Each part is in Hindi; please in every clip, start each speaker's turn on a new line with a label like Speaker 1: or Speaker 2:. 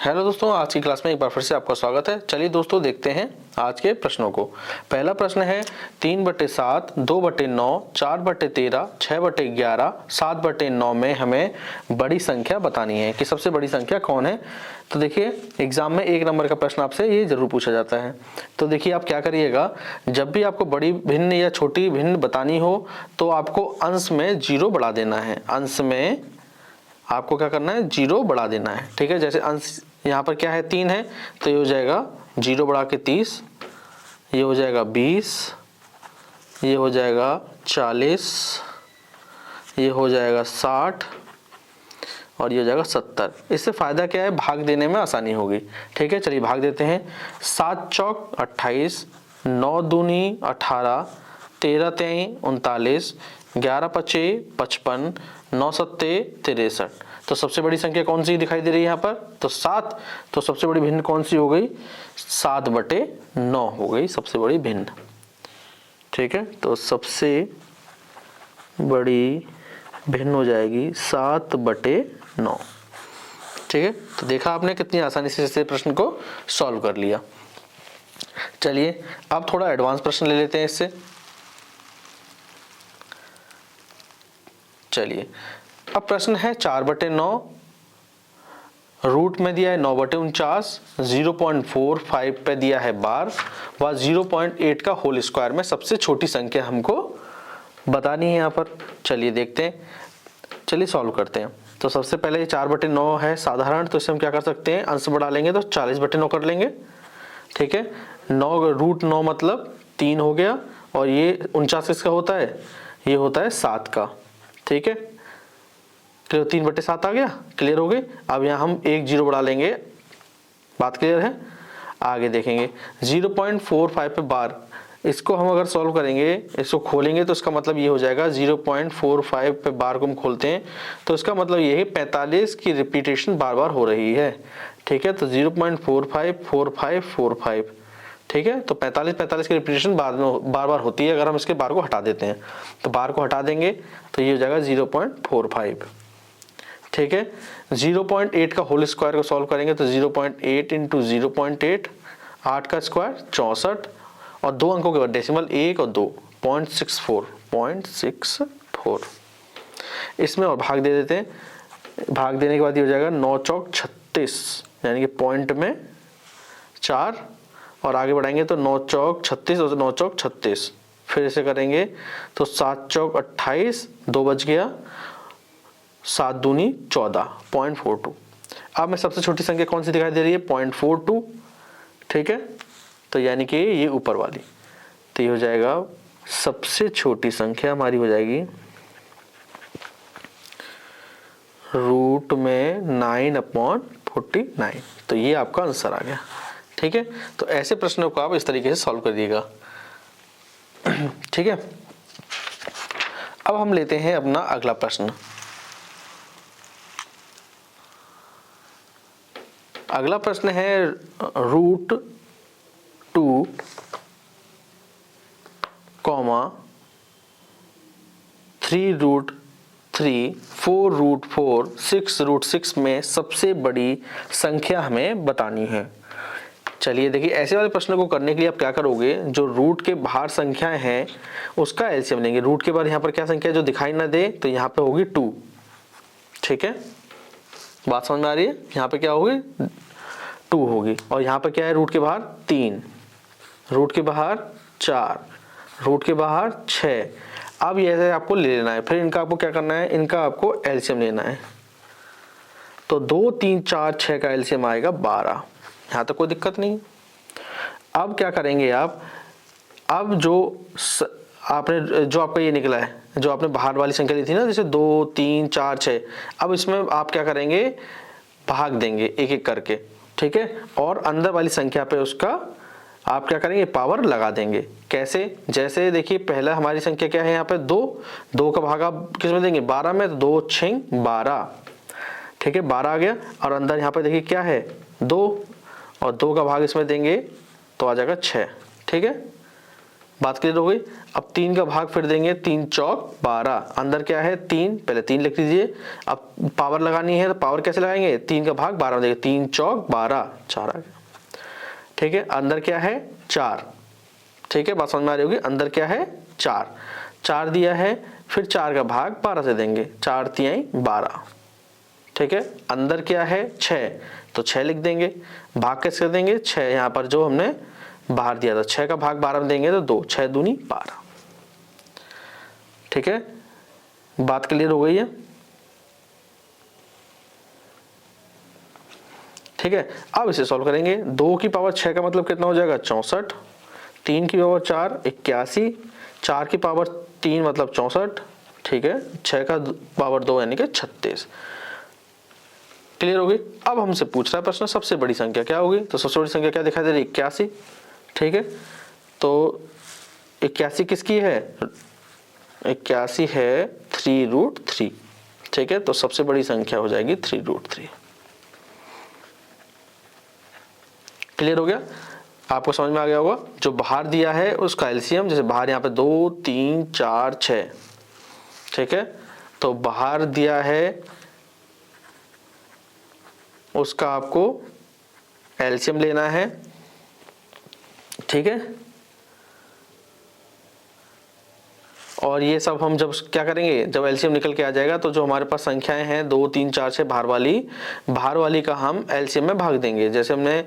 Speaker 1: हेलो दोस्तों, आज की क्लास में एक बार फिर से आपका स्वागत है। चलिए दोस्तों देखते हैं आज के प्रश्नों को। पहला प्रश्न है 3/7, 2/9, 4/13, 6/11, 7/9 में हमें बड़ी संख्या बतानी है कि सबसे बड़ी संख्या कौन है। तो देखिए एग्जाम में 1 नंबर का प्रश्न आपसे ये जरूर पूछा जाता है। तो देखिए आप क्या करिएगा, जब भी आपको बड़ी भिन्न या छोटी भिन्न बतानी हो तो आपको अंश में 0 बढ़ा देना है। अंश में आपको क्या करना है, 0 बढ़ा देना है। ठीक है, जैसे अंश यहाँ पर क्या है 3 है तो ये हो जाएगा 0 बढ़ा के 30, ये हो जाएगा 20, ये हो जाएगा 40, ये हो जाएगा 60 और ये हो जाएगा 70। इससे फ़ायदा क्या है, भाग देने में आसानी होगी। ठीक है, चलिए भाग देते हैं। 7 चौक 28, 9 दूनी 18, 13 तेई 39, 11 पचे 55, 9 सत्ते 63। तो सबसे बड़ी संख्या कौन सी दिखाई दे रही है यहाँ पर, तो 7। तो सबसे बड़ी भिन्न कौन सी हो गई, 7/9 हो गई सबसे बड़ी भिन्न। ठीक है, तो सबसे बड़ी भिन्न हो जाएगी 7/9। ठीक है, तो देखा आपने कितनी आसानी से इस प्रश्न को सॉल्व कर लिया। चलिए अब थोड़ा एडवांस प्रश्न ले लेते हैं इससे। चलिए अब प्रश्न है 4/9, रूट में दिया है 9/49, 0.45 पे दिया है बार व 0.8 का होल स्क्वायर में सबसे छोटी संख्या हमको बतानी है यहाँ पर। चलिए देखते हैं, चलिए सॉल्व करते हैं। तो सबसे पहले ये 4/9 है साधारण, तो इसे हम क्या कर सकते हैं, अंश बढ़ा लेंगे तो 40/9 कर लेंगे। ठीक है, 9√9 मतलब 3 हो गया और ये 49 किसका होता है, ये होता है 7 का। ठीक है, तो 3/7 आ गया, क्लियर हो गई। अब यहाँ हम 1 0 बढ़ा लेंगे, बात क्लियर है। आगे देखेंगे 0.45 पे बार, इसको हम अगर सॉल्व करेंगे, इसको खोलेंगे तो इसका मतलब ये हो जाएगा 0.45 पे बार को हम खोलते हैं तो इसका मतलब ये है 45 की रिपीटेशन बार बार हो रही है। ठीक है, तो 0.45 45 45। ठीक है, तो 45 की रिपीटेशन बाद में बार बार होती है। अगर हम इसके बार को हटा देते हैं तो बार को हटा देंगे तो ये हो जाएगा 0.45। ठीक है, 0.8 का होल स्क्वायर को सॉल्व करेंगे तो 0.8 इंटू 0.8, 8 का स्क्वायर 64 और 2 अंकों के बाद डेसिमल 1 और 2, 0.64। इसमें और भाग दे देते हैं। भाग देने के बाद ये हो जाएगा 9 चौक 36, यानी कि पॉइंट में 4 और आगे बढ़ाएंगे तो 9 चौक 36 और 9 चौक 36। फिर इसे करेंगे तो 7 चौक 28, 2 बच गया, 7 दूनी 14, 0.42। अब मैं सबसे छोटी संख्या कौन सी दिखाई दे रही है, 0.42। ठीक है, तो यानी कि ये ऊपर वाली, तो ये हो जाएगा सबसे छोटी संख्या हमारी हो जाएगी रूट में 9/49। तो ये आपका आंसर आ गया। ठीक है, तो ऐसे प्रश्नों को आप इस तरीके से सॉल्व कर दिएगा। ठीक है, अब हम लेते हैं अपना अगला प्रश्न। अगला प्रश्न है √2, 3√3, 4√4, 6√6 में सबसे बड़ी संख्या हमें बतानी है। चलिए देखिए, ऐसे वाले प्रश्न को करने के लिए आप क्या करोगे, जो रूट के बाहर संख्याएं हैं उसका एलसीएम लेंगे। रूट के बाद यहाँ पर क्या संख्या जो दिखाई ना दे तो यहाँ पे होगी 2। ठीक है, बात समझ में आ रही है। यहाँ पे क्या होगी, 2 होगी और यहाँ पे क्या है, रूट के बाहर 3, रूट के बाहर 4, रूट के बाहर 6। अब ये आपको ले लेना है, फिर इनका आपको क्या करना है, इनका आपको एलसीएम लेना है। तो 2 3 4 6 का एलसीएम आएगा 12। यहाँ तक कोई दिक्कत नहीं। अब क्या करेंगे आप, अब जो आपका ये निकला है, जो आपने बाहर वाली संख्या ली थी ना, जैसे 2 3 4 6, अब इसमें आप क्या करेंगे, भाग देंगे एक एक करके। ठीक है, और अंदर वाली संख्या पे उसका आप क्या करेंगे, पावर लगा देंगे। कैसे, जैसे देखिए पहला हमारी संख्या क्या है यहाँ पे 2 का भाग आप किस में देंगे, 12 में, तो 2 6 12। ठीक है, 12 आ गया और अंदर यहाँ पे देखिए क्या है 2 और 2 का भाग इसमें देंगे तो आ जाएगा 6। ठीक है, बात क्लियर हो गई। अब 3 का भाग फिर देंगे, 3 चौक 12, अंदर क्या है 3, पहले 3 लिख लीजिए। अब पावर लगानी है तो पावर कैसे लगाएंगे, 3 का भाग 12 में देंगे, 3 चौक 12, 4 आ गया। ठीक है, अंदर क्या है 4। ठीक है, बात समझ में आ रही होगी, अंदर क्या है 4 दिया है, फिर 4 का भाग 12 से देंगे, 4 तिहाई 12। ठीक है, अंदर क्या है 6, तो 6 लिख देंगे। भाग कैसे देंगे, 6 यहाँ पर जो हमने बाहर दिया था, 6 का भाग 12 में देंगे तो 2, 6 दूनी 12। ठीक है, बात क्लियर हो गई है। ठीक है, अब इसे सॉल्व करेंगे। 2 की पावर 6 का मतलब कितना हो जाएगा 64, 3 की पावर 4 81, 4 की पावर 3 मतलब 64। ठीक है, 6 का पावर 2 यानी कि 36। क्लियर हो गई। अब हमसे पूछ रहा है प्रश्न सबसे बड़ी संख्या क्या होगी, तो सबसे बड़ी संख्या क्या दिखाई दे रही है 81। ठीक है, तो 81 किसकी है, 81 है 3√3। ठीक है, तो सबसे बड़ी संख्या हो जाएगी 3√3। क्लियर हो गया, आपको समझ में आ गया होगा। जो बाहर दिया है उसका एलसीएम, जैसे बाहर यहाँ पे 2 3 4 6। ठीक है, तो बाहर दिया है उसका आपको एलसीएम लेना है। ठीक है, और ये सब हम जब क्या करेंगे, जब एलसीएम निकल के आ जाएगा तो जो हमारे पास संख्याएं हैं 2 3 4 6 बाहर वाली का हम एलसीएम में भाग देंगे। जैसे हमने,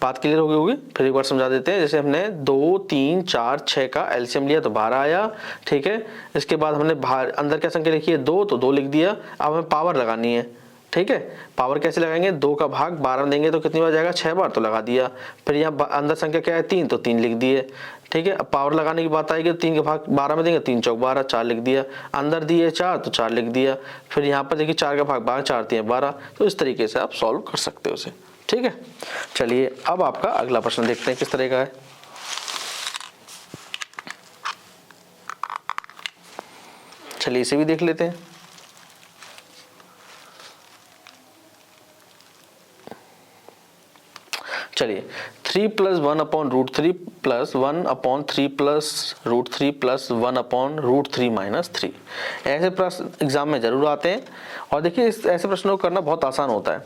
Speaker 1: बात क्लियर हो गई होगी, फिर एक बार समझा देते हैं। जैसे हमने 2 3 4 6 का एलसीएम लिया तो 12 आया। ठीक है, इसके बाद हमने बाहर अंदर क्या संख्या लिखी है 2, तो 2 लिख दिया। अब हमें पावर लगानी है। ठीक है, पावर कैसे लगाएंगे, 2 का भाग 12 में देंगे तो कितनी बार जाएगा 6 बार, तो लगा दिया। फिर यहाँ अंदर संख्या क्या है 3, तो 3 लिख दिए। ठीक है, अब पावर लगाने की बात आएगी तो 3 का भाग 12 में देंगे, 3 चौक 12, 4 लिख दिया। अंदर दिए 4 तो 4 लिख दिया। फिर यहाँ पर देखिए 4 का भाग 12, 4 3 12। तो इस तरीके से आप सॉल्व कर सकते हो उसे। ठीक है, चलिए अब आपका अगला प्रश्न देखते हैं किस तरह का है। चलिए इसे भी देख लेते हैं। चलिए 3 + 1/√3 + 1/3 + √3 + 1/√3 - 3। ऐसे प्रश्न एग्जाम में जरूर आते हैं। और देखिए ऐसे प्रश्नों को करना बहुत आसान होता है।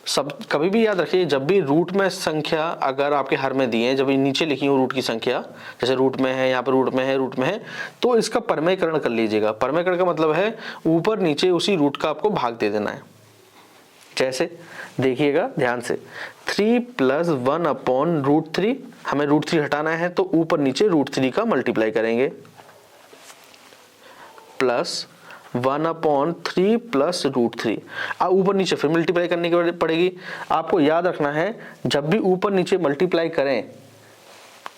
Speaker 1: सब कभी भी याद रखिए, जब भी रूट में संख्या अगर आपके हर में दी है, जब नीचे लिखी हो रूट की संख्या, जैसे रूट में है, यहाँ पर रूट में है, रूट में है, तो इसका परमेयकरण कर लीजिएगा। परमेयकरण का मतलब है ऊपर नीचे उसी रूट का आपको भाग दे देना है। जैसे देखिएगा ध्यान से, 3 + 1/√3, हमें √3 हटाना है तो ऊपर नीचे √3 का मल्टीप्लाई करेंगे, प्लस 1/3 + √3। अब ऊपर नीचे फिर मल्टीप्लाई करने की पड़ेगी। आपको याद रखना है जब भी ऊपर नीचे मल्टीप्लाई करें,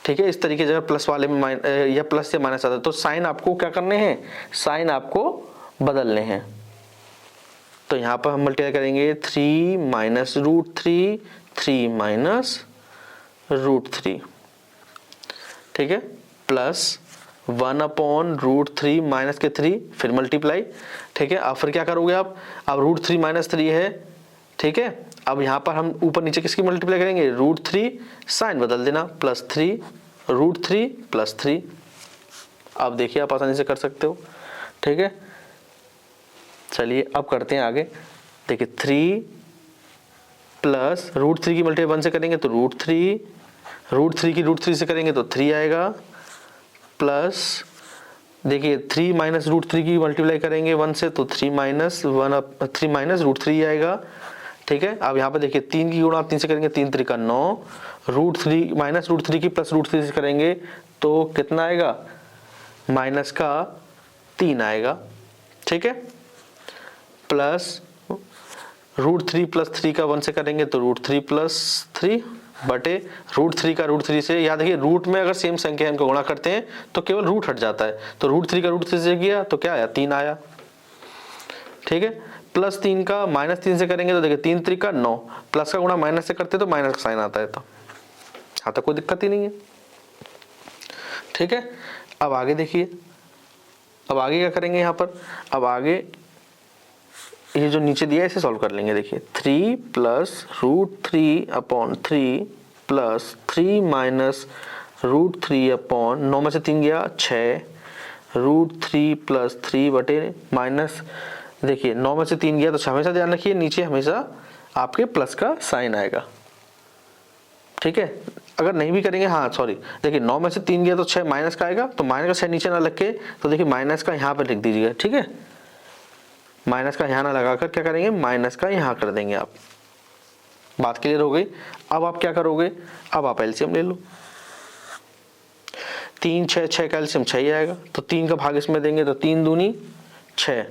Speaker 1: ठीक है, इस तरीके से प्लस वाले में या प्लस या माइनस आता है तो साइन आपको क्या करने हैं, साइन आपको बदलने हैं। तो यहाँ पर हम मल्टीप्लाई करेंगे 3 - √3, 3 - √3। ठीक है, प्लस 1/√3 माइनस के 3, फिर मल्टीप्लाई। ठीक है, अब फिर क्या करोगे आप, अब √3 - 3 है। ठीक है, अब यहाँ पर हम ऊपर नीचे किसकी मल्टीप्लाई करेंगे, √3, साइन बदल देना, +3 √3 + 3। अब देखिए आप आसानी से कर सकते हो। ठीक है, चलिए अब करते हैं आगे। देखिए 3 प्लस √3 की मल्टीप्लाई 1 से करेंगे तो √3, √3 की √3 से करेंगे तो 3 आएगा, प्लस देखिए 3 - √3 की मल्टीप्लाई करेंगे 1 से तो 3 - √3 आएगा। ठीक है, अब यहाँ पे देखिए 3 की गुणा 3 से करेंगे, 3 3 = 9, √3 - √3 की प्लस √3 से करेंगे तो कितना आएगा, माइनस का 3 आएगा। ठीक है, प्लस √3 + 3 का 1 से करेंगे तो √3 + 3 बटे √3 का √3 से। याद रखिए रूट में अगर सेम संख्या इनको गुणा करते हैं तो केवल रूट हट जाता है, तो √3 का √3 से किया तो क्या आया, 3 आया। ठीक है, प्लस 3 का -3 से करेंगे तो देखिए 3 3 = 9, प्लस का गुणा माइनस से करते तो माइनस का साइन आता है। तो हाँ, तो कोई दिक्कत ही नहीं है। ठीक है, अब आगे देखिए, अब आगे क्या करेंगे यहाँ पर, अब आगे ये जो नीचे दिया है इसे सॉल्व कर लेंगे। देखिए 3 + √3/3 + 3 - √3 9 में से 3 गया 6, √3 + 3 बटे माइनस, देखिए 9 में से 3 गया तो हमेशा ध्यान रखिए नीचे हमेशा आपके प्लस का साइन आएगा, ठीक है। अगर नहीं भी करेंगे, हाँ सॉरी, देखिए 9 में से 3 गया तो 6 माइनस का आएगा, तो माइनस का साइन नीचे ना लग के, तो देखिए माइनस का यहाँ पे लिख दीजिएगा, ठीक है। माइनस का यहाँ ना लगाकर क्या करेंगे, माइनस का यहाँ कर देंगे आप। बात क्लियर हो गई। अब आप क्या करोगे, अब आप एलसीएम ले लो। 3 6 6 का एलसीएम 6 ही आएगा, तो 3 का भाग इसमें देंगे तो 3 दूनी 6,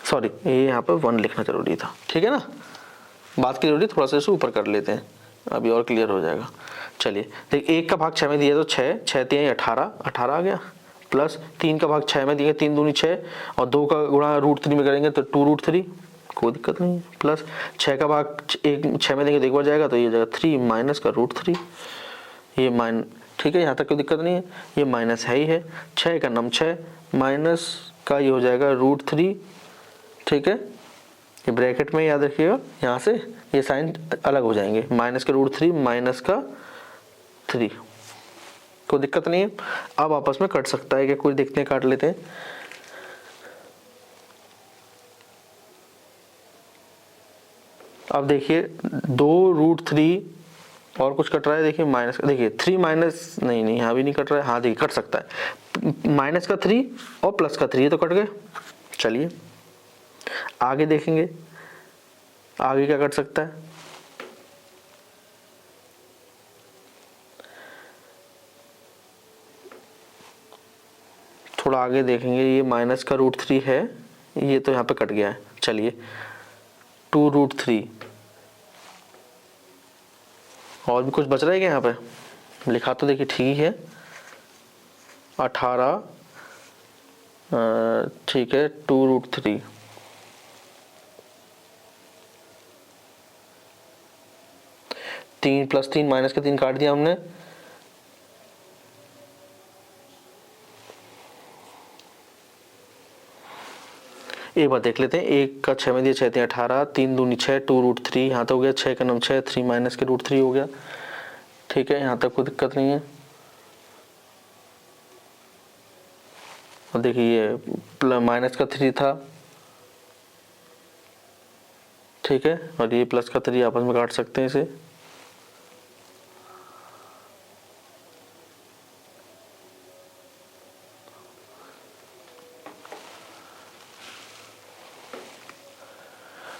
Speaker 1: सॉरी ये यहाँ पर 1 लिखना जरूरी था, ठीक है ना। बात क्लियर हो रही, थोड़ा सा इसे ऊपर कर लेते हैं, अभी और क्लियर हो जाएगा। चलिए देखिए 1 का भाग 6 में दिया तो 6 6 3 18 18 आ गया, प्लस 3 का भाग 6 में दिया 3 दूनी 6, और 2 का गुणा √3 में करेंगे तो 2√3, कोई दिक्कत नहीं है। प्लस 6 का भाग 6 में देंगे तो एक बार जाएगा, तो ये जाएगा 3 माइनस का √3, ये माइन, ठीक है, यहाँ तक कोई दिक्कत नहीं है, ये माइनस है ही है। 6 का नम 6 माइनस का ये हो जाएगा √3, ठीक है। ये ब्रैकेट में याद रखिएगा, यहाँ से ये साइन अलग हो जाएंगे, माइनस का √3 माइनस का 3, कोई दिक्कत नहीं है। अब आपस में कट सकता है क्या, कोई देखते हैं, काट लेते हैं। अब देखिए 2√3 और कुछ कट रहा है, देखिए माइनस, देखिए 3 माइनस, नहीं नहीं यहाँ भी नहीं कट रहा है, हाँ देखिए कट सकता है, माइनस का 3 और प्लस का 3, ये तो कट गए। चलिए आगे देखेंगे, आगे क्या कट सकता है। थोड़ा आगे देखेंगे, ये माइनस का √3 है, ये तो यहाँ पे कट गया है। चलिए 2√3, और भी कुछ बच रहा है क्या यहाँ पे, लिखा तो देखिए ठीक ही है, 18, ठीक है 2√3, तीन प्लस 3 माइनस का 3 काट दिया हमने, एक बार देख लेते हैं। 1 का 6 में दिया 6 3 18, 3 दूनी 6, 2√3, यहाँ तो हो गया 6 का नम 6, 3 माइनस के √3 हो गया, ठीक है, यहाँ तक कोई दिक्कत नहीं है। और देखिए ये माइनस का 3 था, ठीक है, और ये प्लस का 3 आपस में काट सकते हैं इसे।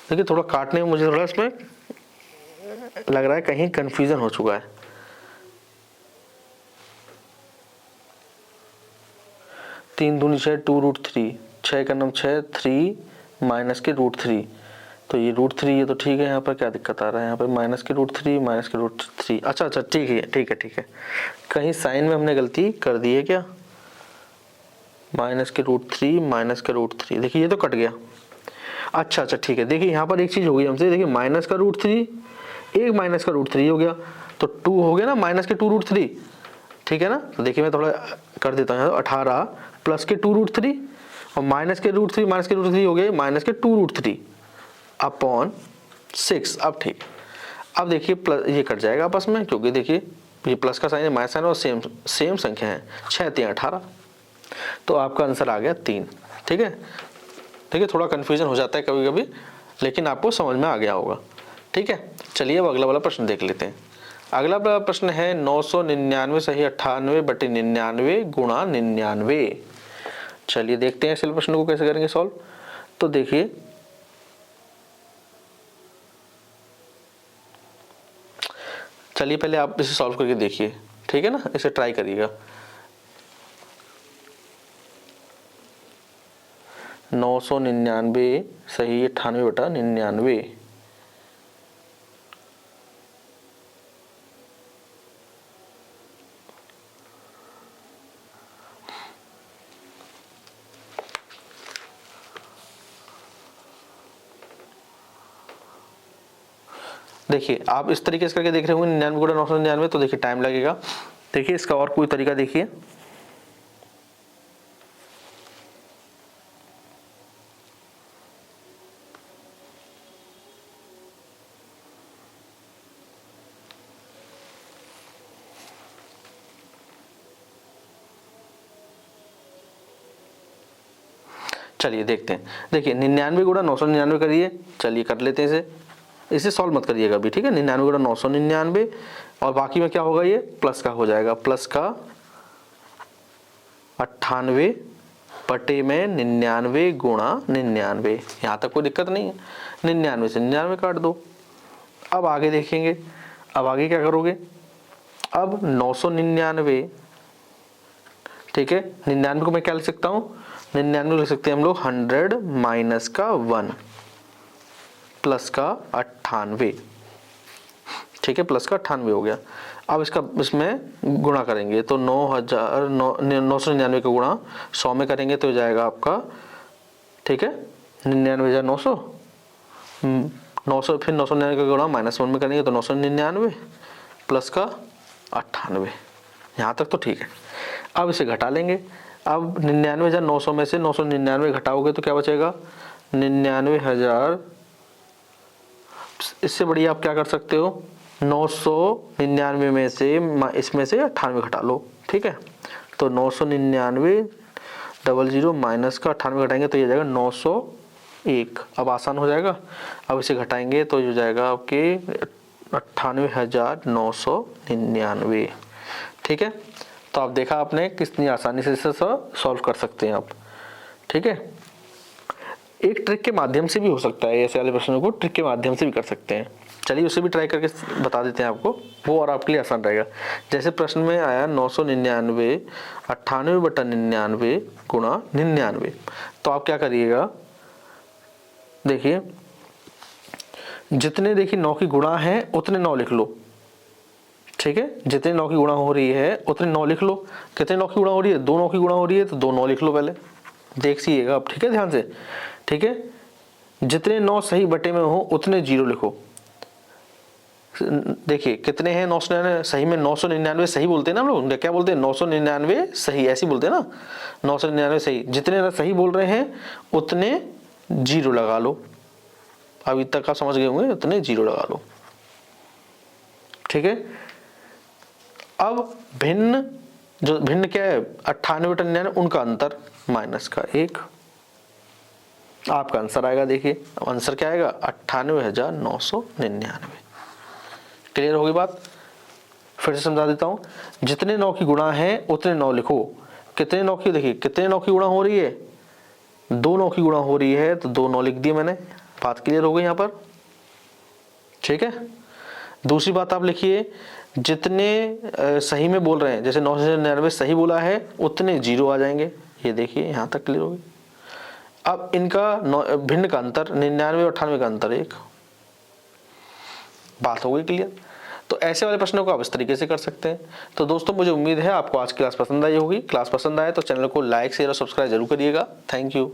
Speaker 1: देखिए थोड़ा काटने में मुझे थोड़ा इसमें लग रहा है कहीं कंफ्यूजन हो चुका है। तीन दूनी 6, 2√3, 6 का नम 6, 3 माइनस के √3, तो ये √3, ये तो ठीक है। यहाँ पर क्या दिक्कत आ रहा है, यहाँ पर माइनस के √3 माइनस के √3, अच्छा अच्छा ठीक है ठीक है ठीक है, कहीं साइन में हमने गलती कर दी है क्या, माइनस के √3 माइनस के √3, देखिए ये तो कट गया। अच्छा अच्छा ठीक है, देखिए यहाँ पर एक चीज हो गई हमसे, देखिए माइनस का √3, एक माइनस का √3 हो गया, तो 2 हो गया ना माइनस के 2√3, ठीक है ना। तो देखिए मैं थोड़ा कर देता हूँ, 18 प्लस के 2√3 और माइनस के √3 माइनस के √3 हो गए माइनस के 2√3 अपॉन 6। अब ठीक, अब देखिए प्लस ये कट जाएगा आपस में, क्योंकि देखिए ये प्लस का साइन है, माइनस साइन और सेम संख्या है, 6 3 18, तो आपका आंसर आ गया 3, ठीक है। देखिए थोड़ा कन्फ्यूजन हो जाता है कभी कभी, लेकिन आपको समझ में आ गया होगा, ठीक है। चलिए अब अगला वाला प्रश्न देख लेते हैं। अगला प्रश्न है 999 सही 98/99 गुणा 99। चलिए देखते हैं इस प्रश्न को कैसे करेंगे सॉल्व। तो देखिए चलिए पहले आप इसे सॉल्व करके देखिए, ठीक है ना, इसे ट्राई करिएगा। 999 सही 98/99। देखिए आप इस तरीके से करके देख रहे होंगे 99 गुणा 999, तो देखिए टाइम लगेगा। देखिए इसका और कोई तरीका देखिए, चलिए देखते हैं। देखिए 99 गुणा 999 करिए, चलिए कर लेते हैं इसे सॉल्व मत करिएगा अभी, ठीक है। 99 गुणा 999 और बाकी में क्या होगा, ये प्लस का हो जाएगा, प्लस का 98 बटे में 99 गुणा 99। यहाँ तक कोई दिक्कत नहीं है, 99 से 99 काट दो। अब आगे देखेंगे, अब आगे क्या करोगे, अब 999, ठीक है, 99 को मैं क्या लिख सकता हूँ, 99 लिख सकते हैं हम लोग 100 माइनस का 1 प्लस का 98, ठीक है, प्लस का 98 हो गया। अब इसका इसमें गुणा करेंगे तो 999 का गुणा 100 में करेंगे तो हो जाएगा आपका, ठीक है, 99,900, 900 फिर 999 का गुणा -1 में करेंगे तो 999 प्लस का 98। यहाँ तक तो ठीक है। अब इसे घटा लेंगे। अब 99,900 में से 999 घटाओगे तो क्या बचेगा, 99,000। इससे बढ़िया आप क्या कर सकते हो, 999 में से इसमें से 98 घटा लो, ठीक है। तो 999 00 माइनस का 98 घटाएंगे तो ये जाएगा 901। अब आसान हो जाएगा। अब इसे घटाएंगे तो ये जाएगा आपके 98,999, ठीक है। तो आप देखा आपने कितनी आसानी से इसे सॉल्व कर सकते हैं आप, ठीक है। एक ट्रिक के माध्यम से भी हो सकता है, ऐसे वाले प्रश्नों को ट्रिक के माध्यम से भी कर सकते हैं। चलिए उसे भी ट्राई करके बता देते हैं आपको, वो और आपके लिए आसान रहेगा। जैसे प्रश्न में आया 999 98 बटा 99 गुणा 99, तो आप क्या करिएगा, देखिए जितने देखिए 9 की गुणा है उतने 9 लिख लो, ठीक है। जितने 9 की गुणा हो रही है उतने 9 लिख लो। कितने 9 की गुणा हो रही है, 2 9 की गुणा हो रही है तो 2 9 लिख लो, पहले देखिएगा आप, ठीक है, ध्यान से, ठीक है। जितने 9 सही बटे में हो उतने 0 लिखो। देखिए कितने हैं, 999 सही में 999 सही बोलते हैं ना हम लोग, क्या बोलते हैं, 999 सही, ऐसे बोलते हैं ना, 999 सही। जितने सही बोल रहे हैं उतने 0 लगा लो। अभी तक आप समझ गए होंगे, उतने 0 लगा लो, ठीक है। अब भिन्न, जो भिन्न क्या है, 98 बटा 99 उनका अंतर माइनस का 1, आपका आंसर आएगा। देखिए आंसर क्या आएगा, 98,999। क्लियर होगी बात, फिर से समझा देता हूं। जितने 9 की गुणा है उतने 9 लिखो। कितने 9 की, देखिए कितने 9 की गुणा हो रही है, 2 9 की गुणा हो रही है तो 2 9 लिख दिए मैंने। बात क्लियर हो गई यहाँ पर, ठीक है। दूसरी बात आप लिखिए, जितने सही में बोल रहे हैं, जैसे 999 सही बोला है उतने 0 आ जाएंगे, ये देखिए यहाँ तक क्लियर होगी। अब इनका भिन्न का अंतर 99 और 98 का अंतर 1, बात हो गई क्लियर। तो ऐसे वाले प्रश्नों को आप इस तरीके से कर सकते हैं। तो दोस्तों मुझे उम्मीद है आपको आज की क्लास पसंद आई होगी। क्लास पसंद आए तो चैनल को लाइक शेयर और सब्सक्राइब जरूर करिएगा। Thank you.